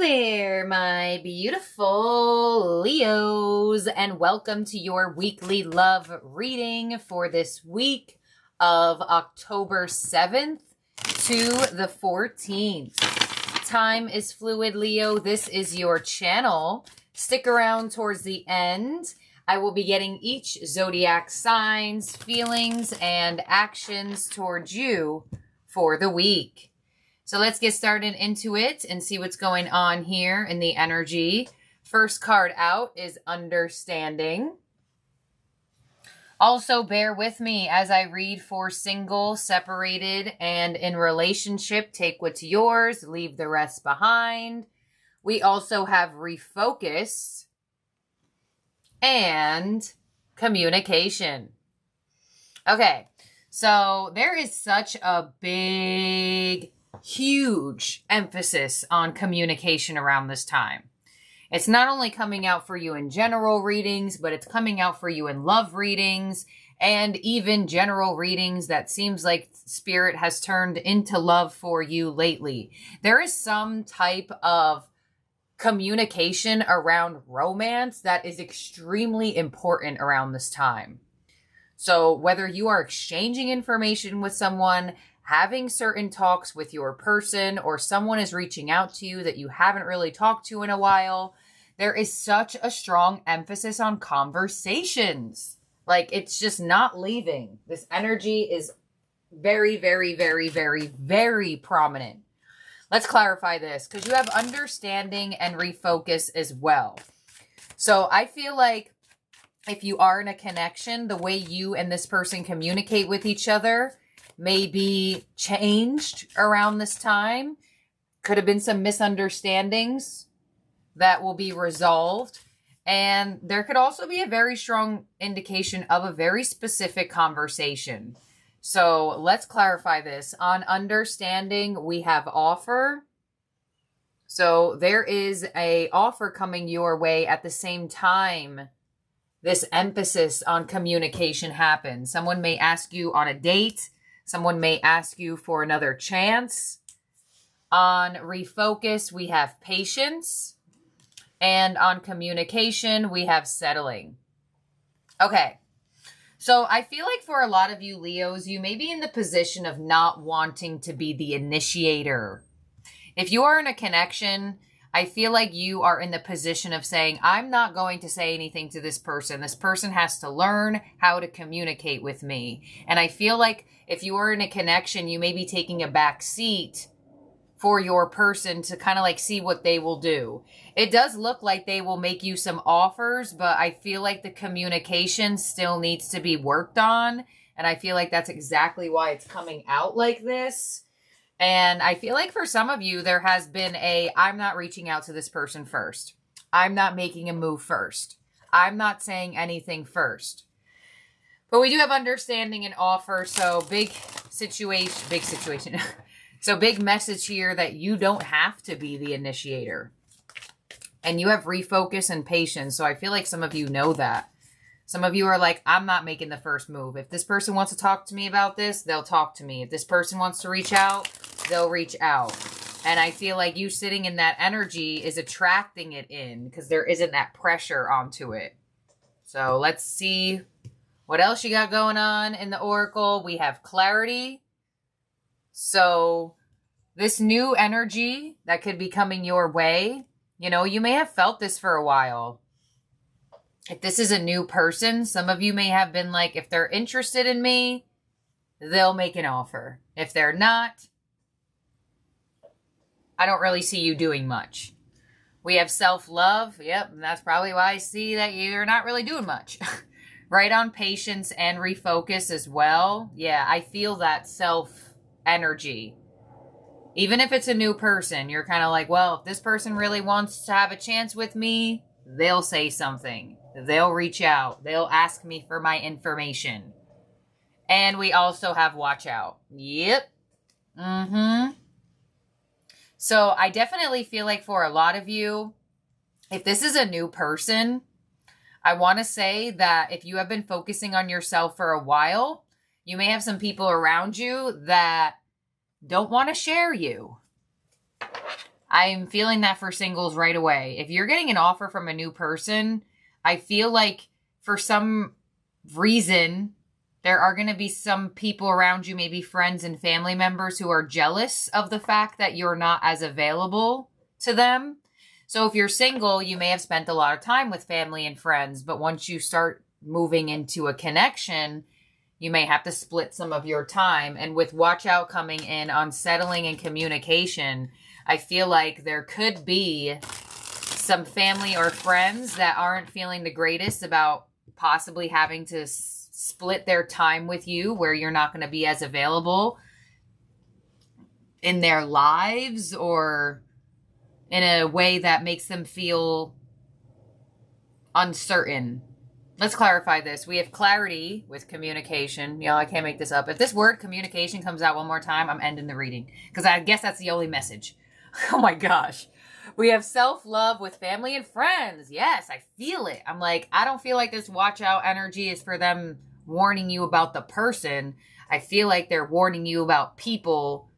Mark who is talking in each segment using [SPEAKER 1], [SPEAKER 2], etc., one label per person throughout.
[SPEAKER 1] there, my beautiful Leos, and welcome to your weekly love reading for this week of October 7th to the 14th. Time is fluid, Leo. This is your channel. Stick around towards the end. I will be getting each zodiac signs, feelings, and actions towards you for the week. So let's get started into it and see what's going on here in the energy. First card out is understanding. Also, bear with me as I read for single, separated, and in relationship. Take what's yours, leave the rest behind. We also have refocus and communication. Okay, so there is such a huge emphasis on communication around this time. It's not only coming out for you in general readings, but it's coming out for you in love readings and even general readings that seems like spirit has turned into love for you lately. There is some type of communication around romance that is extremely important around this time. So whether you are exchanging information with someone, having certain talks with your person, or someone is reaching out to you that you haven't really talked to in a while, there is such a strong emphasis on conversations. Like, it's just not leaving. This energy is very, very, very, very, very prominent. Let's clarify this, because you have understanding and refocus as well. So I feel like if you are in a connection, the way you and this person communicate with each other may be changed around this time. Could have been some misunderstandings that will be resolved. And there could also be a very strong indication of a very specific conversation. So let's clarify this. On understanding, we have offer. So there is a offer coming your way at the same time this emphasis on communication happens. Someone may ask you on a date. Someone may ask you for another chance. On refocus, we have patience. And on communication, we have settling. Okay. So I feel like for a lot of you Leos, you may be in the position of not wanting to be the initiator. If you are in a connection, I feel like you are in the position of saying, I'm not going to say anything to this person. This person has to learn how to communicate with me. And I feel like if you are in a connection, you may be taking a back seat for your person to kind of like see what they will do. It does look like they will make you some offers, but I feel like the communication still needs to be worked on. And I feel like that's exactly why it's coming out like this. And I feel like for some of you, there has been I'm not reaching out to this person first. I'm not making a move first. I'm not saying anything first. But we do have understanding and offer. So big situation. So big message here that you don't have to be the initiator. And you have refocus and patience. So I feel like some of you know that. Some of you are like, I'm not making the first move. If this person wants to talk to me about this, they'll talk to me. If this person wants to reach out, they'll reach out. And I feel like you sitting in that energy is attracting it in because there isn't that pressure onto it. So let's see what else you got going on in the Oracle. We have clarity. So this new energy that could be coming your way, you know, you may have felt this for a while. If this is a new person, some of you may have been like, if they're interested in me, they'll make an offer. If they're not, I don't really see you doing much. We have self-love. Yep, and that's probably why I see that you're not really doing much. Right on patience and refocus as well. Yeah, I feel that self-energy. Even if it's a new person, you're kind of like, well, if this person really wants to have a chance with me, they'll say something. They'll reach out. They'll ask me for my information. And we also have watch out. Yep. So I definitely feel like for a lot of you, if this is a new person, I want to say that if you have been focusing on yourself for a while, you may have some people around you that don't want to share you. I'm feeling that for singles right away. If you're getting an offer from a new person, I feel like for some reason, there are going to be some people around you, maybe friends and family members, who are jealous of the fact that you're not as available to them. So if you're single, you may have spent a lot of time with family and friends, but once you start moving into a connection, you may have to split some of your time. And with watch out coming in on settling and communication, I feel like there could be some family or friends that aren't feeling the greatest about possibly having to split their time with you, where you're not going to be as available in their lives or in a way that makes them feel uncertain. Let's clarify this. We have clarity with communication. I can't make this up. If this word communication comes out one more time, I'm ending the reading, because I guess that's the only message. Oh my gosh. We have self-love with family and friends. Yes, I feel it. I'm like, I don't feel like this watch out energy is for them warning you about the person. I feel like they're warning you about people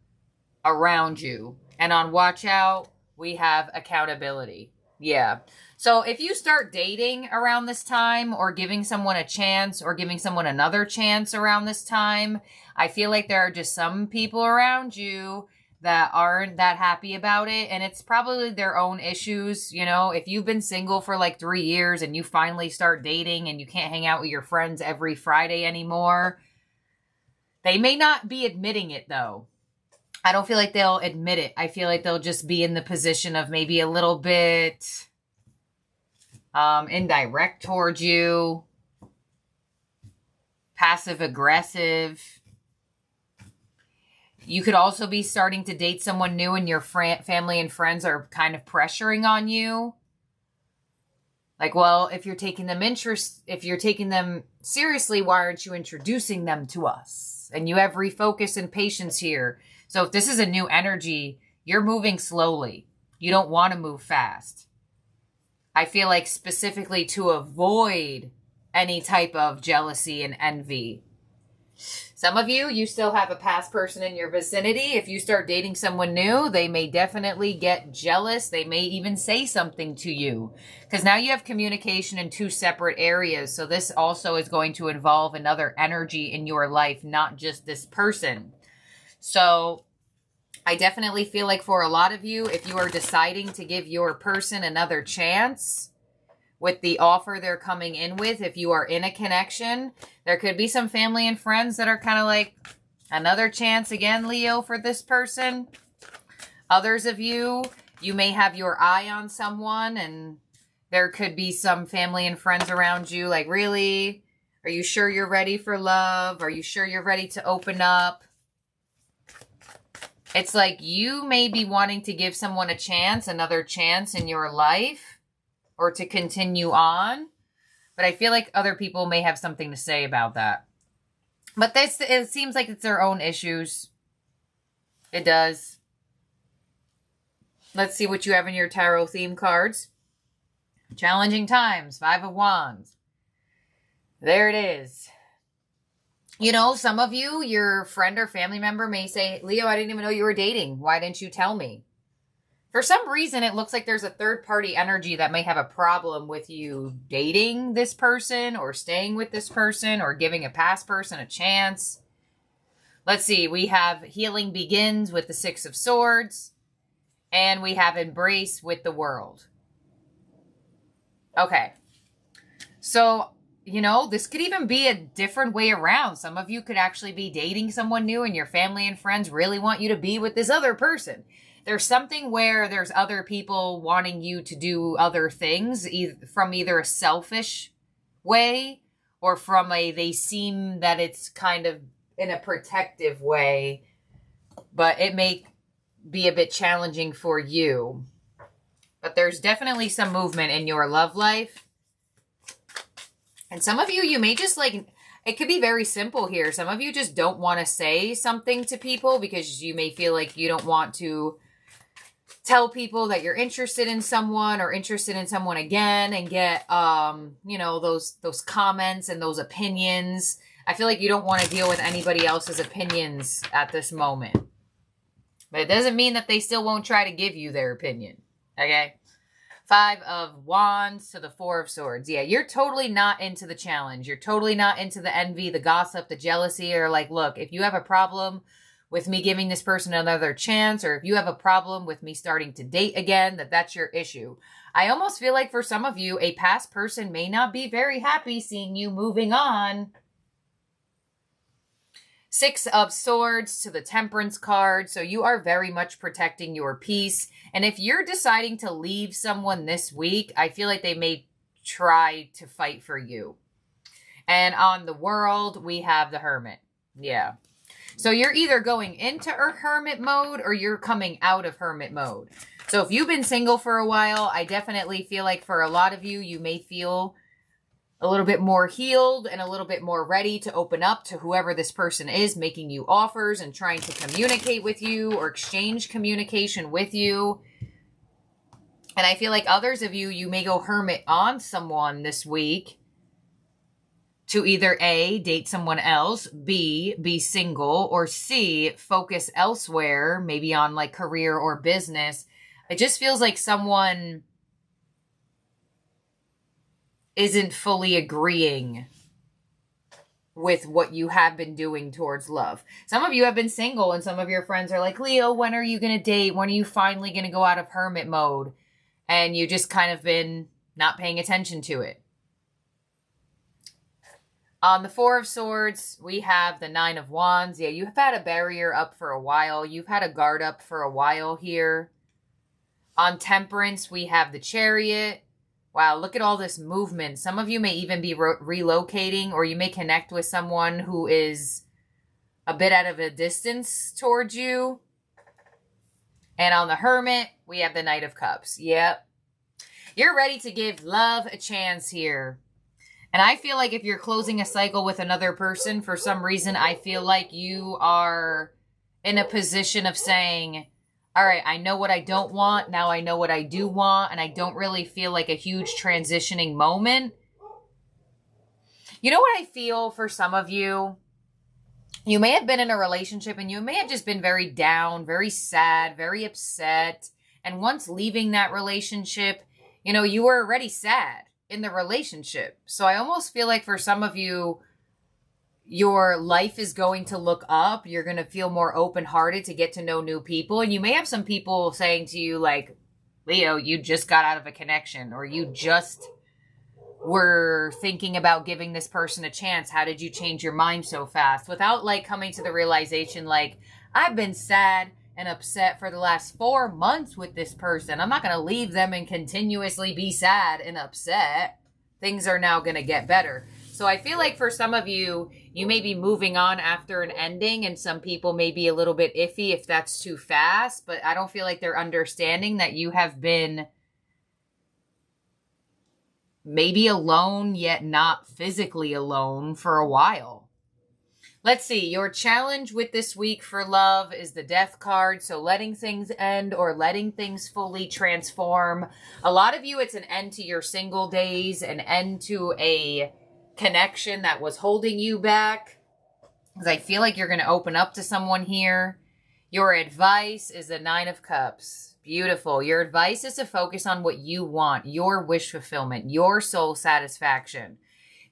[SPEAKER 1] around you. And on watch out, we have accountability. Yeah. So if you start dating around this time, or giving someone a chance, or giving someone another chance around this time, I feel like there are just some people around you that aren't that happy about it. And it's probably their own issues. If you've been single for like 3 years and you finally start dating and you can't hang out with your friends every Friday anymore, they may not be admitting it though. I don't feel like they'll admit it. I feel like they'll just be in the position of maybe a little bit indirect towards you, passive aggressive. You could also be starting to date someone new and your family and friends are kind of pressuring on you. Like, well, if you're taking them seriously, why aren't you introducing them to us? And you have refocus and patience here. So if this is a new energy, you're moving slowly. You don't want to move fast. I feel like specifically to avoid any type of jealousy and envy. Some of you still have a past person in your vicinity. If you start dating someone new, they may definitely get jealous. They may even say something to you, because now you have communication in 2 separate areas. So this also is going to involve another energy in your life, not just this person. So I definitely feel like for a lot of you, if you are deciding to give your person another chance with the offer they're coming in with, if you are in a connection, there could be some family and friends that are kind of like, another chance again, Leo, for this person. Others of you, you may have your eye on someone, and there could be some family and friends around you like, really? Are you sure you're ready for love? Are you sure you're ready to open up? It's like you may be wanting to give someone a chance, another chance in your life, or to continue on. But I feel like other people may have something to say about that. But it seems like it's their own issues. It does. Let's see what you have in your tarot theme cards. Challenging times, 5 of Wands. There it is. Some of you, your friend or family member may say, Leo, I didn't even know you were dating. Why didn't you tell me? For some reason, it looks like there's a third-party energy that may have a problem with you dating this person, or staying with this person, or giving a past person a chance. Let's see. We have Healing Begins with the 6 of Swords. And we have Embrace with the World. Okay. So, this could even be a different way around. Some of you could actually be dating someone new, and your family and friends really want you to be with this other person. There's something where there's other people wanting you to do other things, from either a selfish way, or from they seem that it's kind of in a protective way, but it may be a bit challenging for you. But there's definitely some movement in your love life. And some of you, you may just it could be very simple here. Some of you just don't want to say something to people because you may feel like you don't want to tell people that you're interested in someone, or interested in someone again, and get, those comments and those opinions. I feel like you don't want to deal with anybody else's opinions at this moment. But it doesn't mean that they still won't try to give you their opinion. Okay? 5 of Wands to the 4 of Swords. Yeah, you're totally not into the challenge. You're totally not into the envy, the gossip, the jealousy, or like, look, if you have a problem with me giving this person another chance, or if you have a problem with me starting to date again, that's your issue. I almost feel like for some of you, a past person may not be very happy seeing you moving on. 6 of Swords to the Temperance card. So you are very much protecting your peace. And if you're deciding to leave someone this week, I feel like they may try to fight for you. And on the World, we have the Hermit. Yeah. So you're either going into a hermit mode or you're coming out of hermit mode. So if you've been single for a while, I definitely feel like for a lot of you, you may feel a little bit more healed and a little bit more ready to open up to whoever this person is, making you offers and trying to communicate with you or exchange communication with you. And I feel like others of you, you may go hermit on someone this week to either A, date someone else, B, be single, or C, focus elsewhere, maybe on like career or business. It just feels like someone isn't fully agreeing with what you have been doing towards love. Some of you have been single and some of your friends are like, Leo, when are you going to date? When are you finally going to go out of hermit mode? And you just kind of been not paying attention to it. On the 4 of Swords, we have the 9 of Wands. Yeah, you've had a barrier up for a while. You've had a guard up for a while here. On Temperance, we have the Chariot. Wow, look at all this movement. Some of you may even be relocating, or you may connect with someone who is a bit out of a distance towards you. And on the Hermit, we have the Knight of Cups. Yep. You're ready to give love a chance here. And I feel like if you're closing a cycle with another person, for some reason, I feel like you are in a position of saying, all right, I know what I don't want. Now I know what I do want. And I don't really feel like a huge transitioning moment. You know what I feel for some of you? You may have been in a relationship and you may have just been very down, very sad, very upset. And once leaving that relationship, you know, you were already sad in the relationship. So I almost feel like for some of you, your life is going to look up. You're going to feel more open-hearted to get to know new people. And you may have some people saying to you like, Leo, you just got out of a connection, or you just were thinking about giving this person a chance. How did you change your mind so fast? Without like coming to the realization like, I've been sad and upset for the last 4 months with this person. I'm not going to leave them and continuously be sad and upset. Things are now going to get better. So I feel like for some of you, you may be moving on after an ending, and some people may be a little bit iffy if that's too fast, but I don't feel like they're understanding that you have been maybe alone, yet not physically alone for a while. Let's see, your challenge with this week for love is the Death card. So letting things end or letting things fully transform. A lot of you, it's an end to your single days, an end to a connection that was holding you back. Because I feel like you're going to open up to someone here. Your advice is the 9 of Cups. Beautiful. Your advice is to focus on what you want, your wish fulfillment, your soul satisfaction.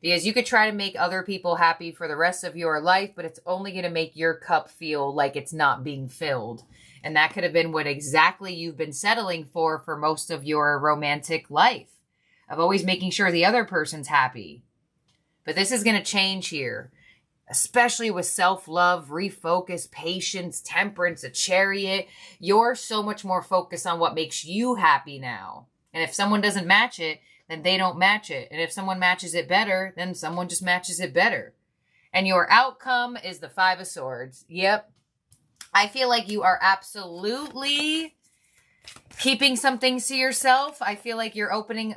[SPEAKER 1] Because you could try to make other people happy for the rest of your life, but it's only going to make your cup feel like it's not being filled. And that could have been what exactly you've been settling for most of your romantic life. Of always making sure the other person's happy. But this is going to change here. Especially with self-love, refocus, patience, temperance, a Chariot. You're so much more focused on what makes you happy now. And if someone doesn't match it, then they don't match it. And if someone matches it better, then someone just matches it better. And your outcome is the 5 of Swords. Yep. I feel like you are absolutely keeping some things to yourself. I feel like you're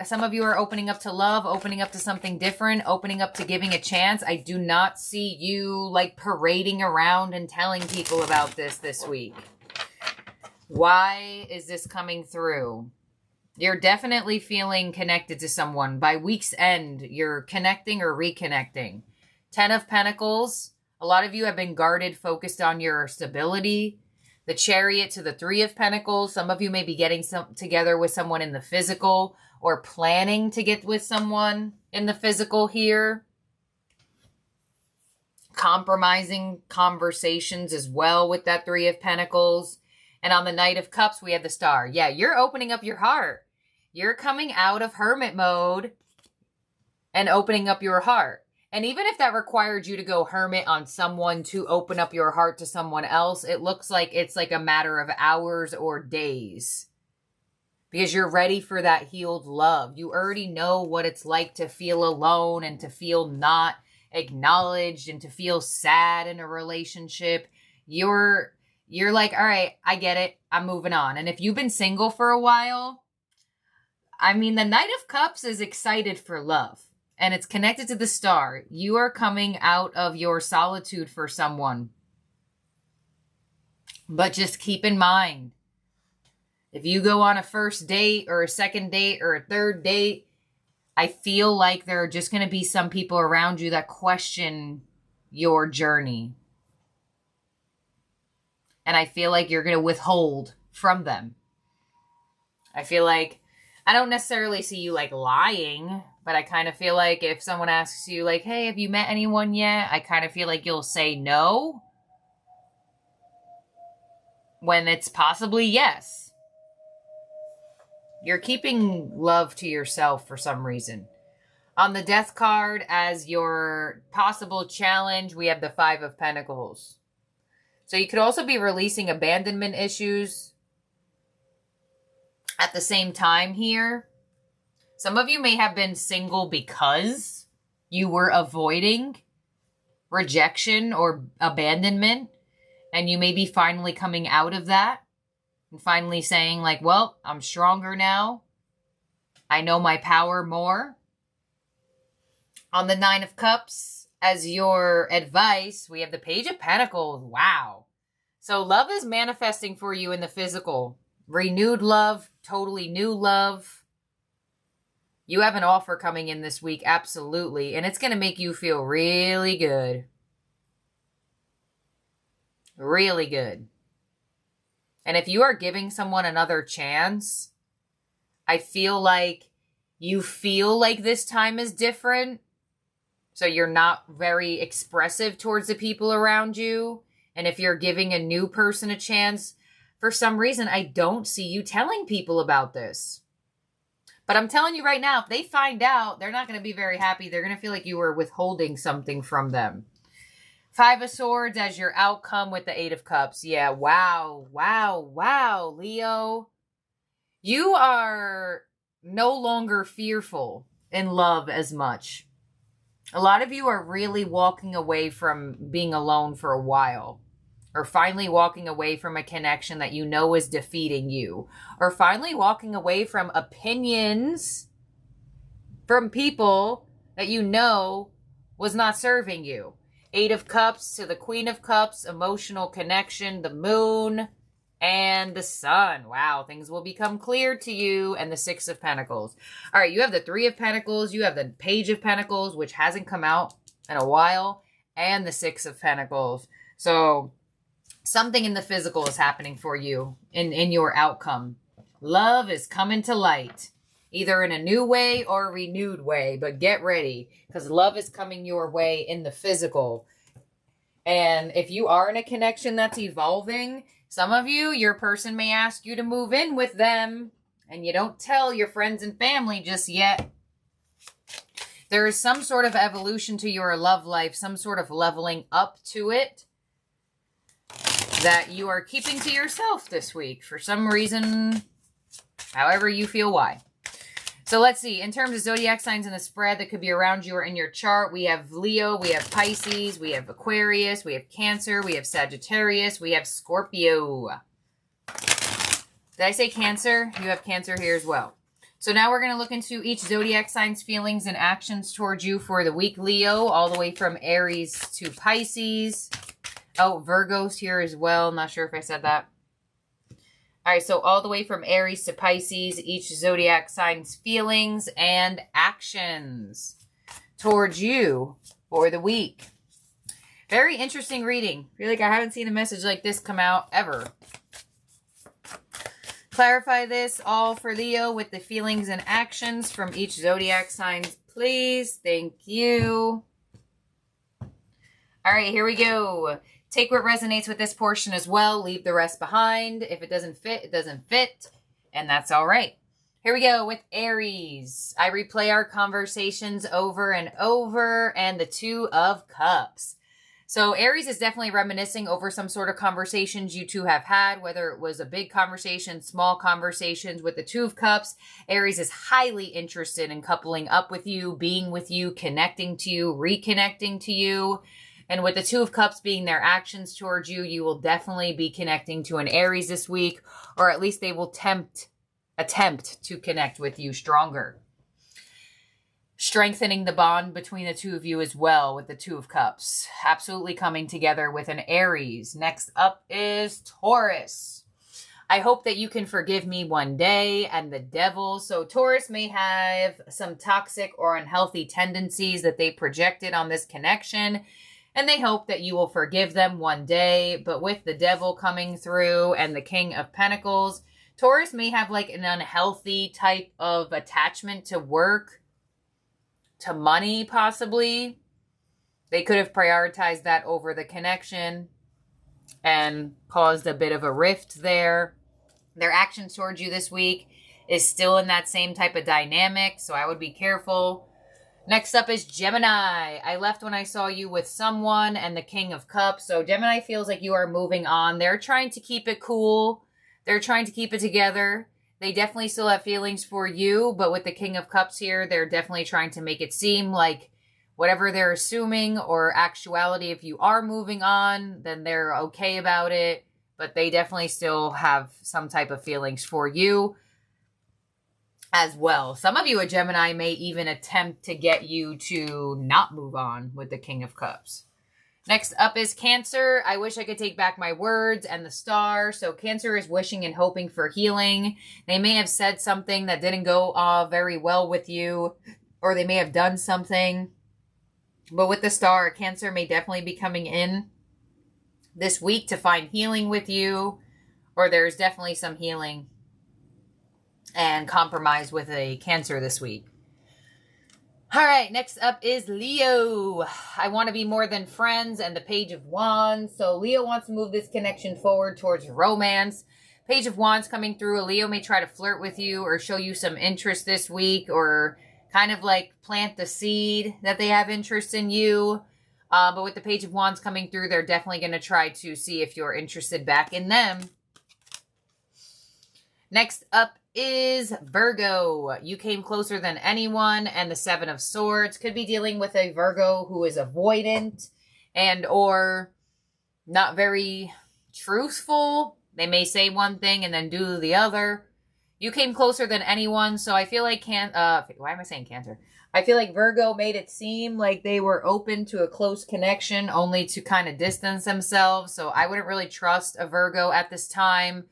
[SPEAKER 1] some of you are opening up to love, opening up to something different, opening up to giving a chance. I do not see you like parading around and telling people about this week. Why is this coming through? You're definitely feeling connected to someone. By week's end, you're connecting or reconnecting. 10 of Pentacles. A lot of you have been guarded, focused on your stability. The Chariot to the Three of Pentacles. Some of you may be getting together with someone in the physical or planning to get with someone in the physical here. Compromising conversations as well with that Three of Pentacles. And on the Knight of Cups, we have the Star. Yeah, you're opening up your heart. You're coming out of hermit mode and opening up your heart. And even if that required you to go hermit on someone to open up your heart to someone else, it looks like it's like a matter of hours or days. Because you're ready for that healed love. You already know what it's like to feel alone and to feel not acknowledged and to feel sad in a relationship. You're like, all right, I get it. I'm moving on. And if you've been single for a while, I mean, the Knight of Cups is excited for love. And it's connected to the Star. You are coming out of your solitude for someone. But just keep in mind, if you go on a first date or a second date or a third date, I feel like there are just going to be some people around you that question your journey. And I feel like you're going to withhold from them. I feel like, I don't necessarily see you like lying, but I kind of feel like if someone asks you like, hey, have you met anyone yet? I kind of feel like you'll say no when it's possibly yes. You're keeping love to yourself for some reason. On the Death card, as your possible challenge, we have the Five of Pentacles. So you could also be releasing abandonment issues at the same time here. Some of you may have been single because you were avoiding rejection or abandonment, and you may be finally coming out of that and finally saying like, well, I'm stronger now. I know my power more. On the Nine of Cups, as your advice, we have the Page of Pentacles. Wow. So love is manifesting for you in the physical. Renewed love, totally new love. You have an offer coming in this week, absolutely. And it's going to make you feel really good. Really good. And if you are giving someone another chance, I feel like you feel like this time is different. So you're not very expressive towards the people around you. And if you're giving a new person a chance, for some reason, I don't see you telling people about this. But I'm telling you right now, if they find out, they're not going to be very happy. They're going to feel like you were withholding something from them. Five of Swords as your outcome with the Eight of Cups. Yeah, wow, wow, wow, Leo. You are no longer fearful in love as much. A lot of you are really walking away from being alone for a while. Or finally walking away from a connection that you know is defeating you. Or finally walking away from opinions from people that you know was not serving you. Eight of Cups to the Queen of Cups, emotional connection, the Moon, and the Sun. Wow, things will become clear to you. And the Six of Pentacles. All right, you have the Three of Pentacles. You have the Page of Pentacles, which hasn't come out in a while. And the Six of Pentacles. So something in the physical is happening for you in your outcome. Love is coming to light. Either in a new way or a renewed way. But get ready. Because love is coming your way in the physical. And if you are in a connection that's evolving, some of you, your person may ask you to move in with them. And you don't tell your friends and family just yet. There is some sort of evolution to your love life. Some sort of leveling up to it. That you are keeping to yourself this week. For some reason. However you feel why. So let's see, in terms of zodiac signs in the spread that could be around you or in your chart, we have Leo, we have Pisces, we have Aquarius, we have Cancer, we have Sagittarius, we have Scorpio. Did I say Cancer? You have Cancer here as well. So now we're going to look into each zodiac sign's feelings and actions towards you for the week, Leo, all the way from Aries to Pisces. Oh, Virgo's here as well. Not sure if I said that. All right, so all the way from Aries to Pisces, each zodiac sign's feelings and actions towards you for the week. Very interesting reading. I feel like I haven't seen a message like this come out ever. clarify this all for Leo with the feelings and actions from each zodiac sign, please? Thank you. All right, here we go. Take what resonates with this portion as well. Leave the rest behind. If it doesn't fit, it doesn't fit. And that's all right. Here we go with Aries. I replay our conversations over and over, and the Two of Cups. So Aries is definitely reminiscing over some sort of conversations you two have had, whether it was a big conversation, small conversations. With the Two of Cups, Aries is highly interested in coupling up with you, being with you, connecting to you, reconnecting to you. And with the Two of Cups being their actions towards you, you will definitely be connecting to an Aries this week, or at least they will attempt to connect with you stronger. Strengthening the bond between the two of you as well with the Two of Cups. Absolutely coming together with an Aries. Next up is Taurus. I hope that you can forgive me one day, and the Devil. So Taurus may have some toxic or unhealthy tendencies that they projected on this connection, and they hope that you will forgive them one day. But with the Devil coming through and the King of Pentacles, Taurus may have like an unhealthy type of attachment to work, to money, possibly. They could have prioritized that over the connection and caused a bit of a rift there. Their actions towards you this week is still in that same type of dynamic, so I would be careful. Next up is Gemini. I left when I saw you with someone, and the King of Cups. So Gemini feels like you are moving on. They're trying to keep it cool. They're trying to keep it together. They definitely still have feelings for you, but with the King of Cups here, they're definitely trying to make it seem like whatever they're assuming or actuality, if you are moving on, then they're okay about it, but they definitely still have some type of feelings for you as well. Some of you, a Gemini, may even attempt to get you to not move on with the King of Cups. Next up is Cancer. I wish I could take back my words, and the Star. So Cancer is wishing and hoping for healing. They may have said something that didn't go very well with you, or they may have done something. But with the Star, Cancer may definitely be coming in this week to find healing with you, or there's definitely some healing and compromise with a Cancer this week. All right, next up is Leo. I want to be more than friends, and the Page of Wands. So Leo wants to move this connection forward towards romance. Page of Wands coming through. A Leo may try to flirt with you or show you some interest this week, or kind of like plant the seed that they have interest in you. But with the Page of Wands coming through, they're definitely going to try to see if you're interested back in them. Next up is Virgo. You came closer than anyone, and the Seven of Swords. Could be dealing with a Virgo who is avoidant and or not very truthful. They may say one thing and then do the other. You came closer than anyone, so I feel like why am I saying Cancer? I feel like Virgo made it seem like they were open to a close connection only to kind of distance themselves. So I wouldn't really trust a Virgo at this time.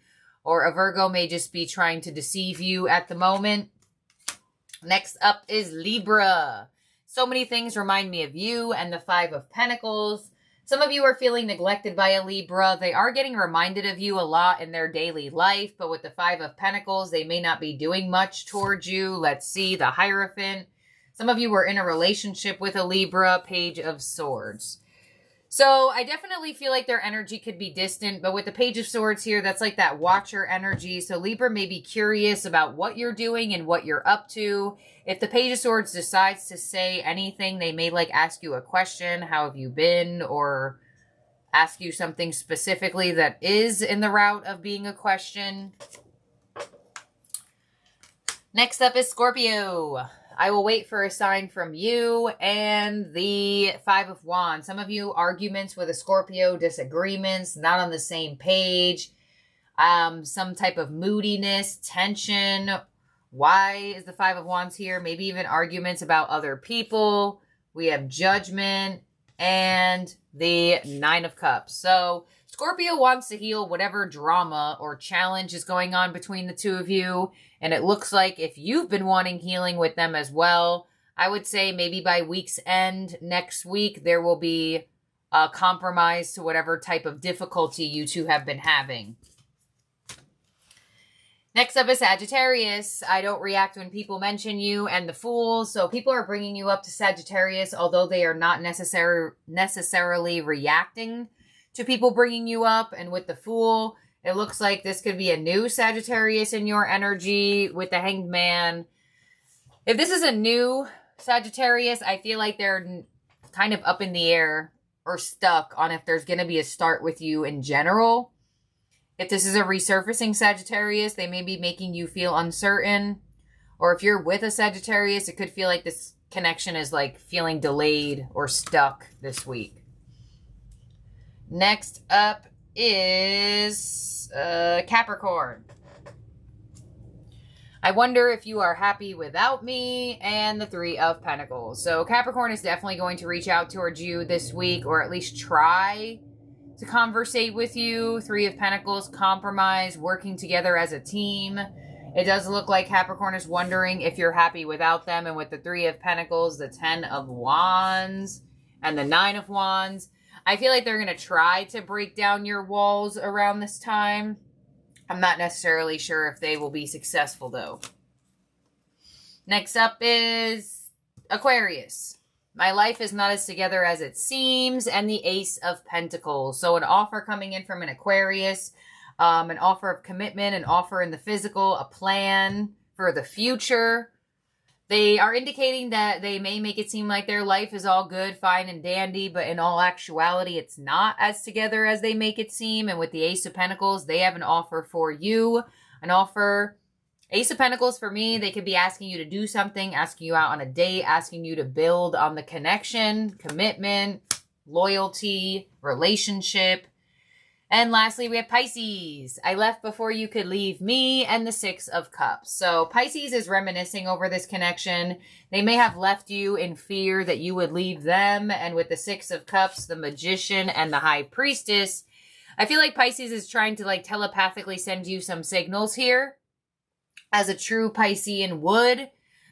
[SPEAKER 1] Or a Virgo may just be trying to deceive you at the moment. Next up is Libra. So many things remind me of you and the Five of Pentacles. Some of you are feeling neglected by a Libra. They are getting reminded of you a lot in their daily life. But with the Five of Pentacles, they may not be doing much towards you. Let's see, the Hierophant. Some of you were in a relationship with a Libra. Page of Swords. So I definitely feel like their energy could be distant, but with the Page of Swords here, that's like that watcher energy. So Libra may be curious about what you're doing and what you're up to. If the Page of Swords decides to say anything, they may like ask you a question, how have you been? Or ask you something specifically that is in the route of being a question. Next up is Scorpio. I will wait for a sign from you, and the Five of Wands. Some of you, arguments with a Scorpio, disagreements, not on the same page, some type of moodiness, tension. Why is the Five of Wands here? Maybe even arguments about other people. We have Judgment and the Nine of Cups. So Scorpio wants to heal whatever drama or challenge is going on between the two of you. And it looks like if you've been wanting healing with them as well, I would say maybe by week's end next week, there will be a compromise to whatever type of difficulty you two have been having. Next up is Sagittarius. I don't react when people mention you, and the Fool. So people are bringing you up to Sagittarius, although they are not necessarily reacting to people bringing you up. And with the Fool, it looks like this could be a new Sagittarius in your energy with the Hanged Man. If this is a new Sagittarius, I feel like they're kind of up in the air or stuck on if there's going to be a start with you in general. If this is a resurfacing Sagittarius, they may be making you feel uncertain. Or if you're with a Sagittarius, it could feel like this connection is like feeling delayed or stuck this week. Next up is Capricorn. I wonder if you are happy without me, and the Three of Pentacles. So Capricorn is definitely going to reach out towards you this week, or at least try to conversate with you. Three of Pentacles, compromise, working together as a team. It does look like Capricorn is wondering if you're happy without them. And with the Three of Pentacles, the Ten of Wands, and the Nine of Wands, I feel like they're going to try to break down your walls around this time. I'm not necessarily sure if they will be successful, though. Next up is Aquarius. My life is not as together as it seems, and the Ace of Pentacles. So an offer coming in from an Aquarius, an offer of commitment, an offer in the physical, a plan for the future. They are indicating that they may make it seem like their life is all good, fine, and dandy, but in all actuality, it's not as together as they make it seem. And with the Ace of Pentacles, they have an offer for you, an offer. Ace of Pentacles, for me, they could be asking you to do something, asking you out on a date, asking you to build on the connection, commitment, loyalty, relationship. And lastly, we have Pisces. I left before you could leave me, and the Six of Cups. So Pisces is reminiscing over this connection. They may have left you in fear that you would leave them. And with the Six of Cups, the Magician, and the High Priestess, I feel like Pisces is trying to like telepathically send you some signals here. As a true Piscean would.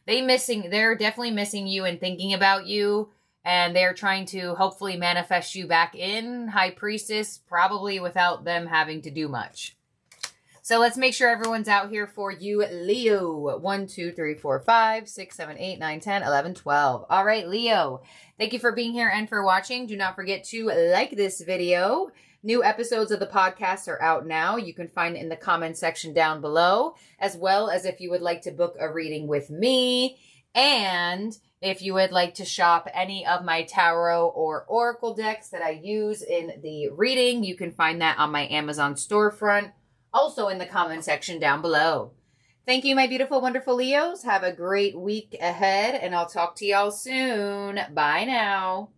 [SPEAKER 1] They're definitely missing you and thinking about you. And they're trying to hopefully manifest you back in High Priestess, probably without them having to do much. So let's make sure everyone's out here for you, Leo. 1, 2, 3, 4, 5, 6, 7, 8, 9, 10, 11, 12. All right, Leo. Thank you for being here and for watching. Do not forget to like this video. New episodes of the podcast are out now. You can find it in the comment section down below, as well as if you would like to book a reading with me, and if you would like to shop any of my tarot or oracle decks that I use in the reading, you can find that on my Amazon storefront, also in the comment section down below. Thank you, my beautiful, wonderful Leos. Have a great week ahead, and I'll talk to y'all soon. Bye now.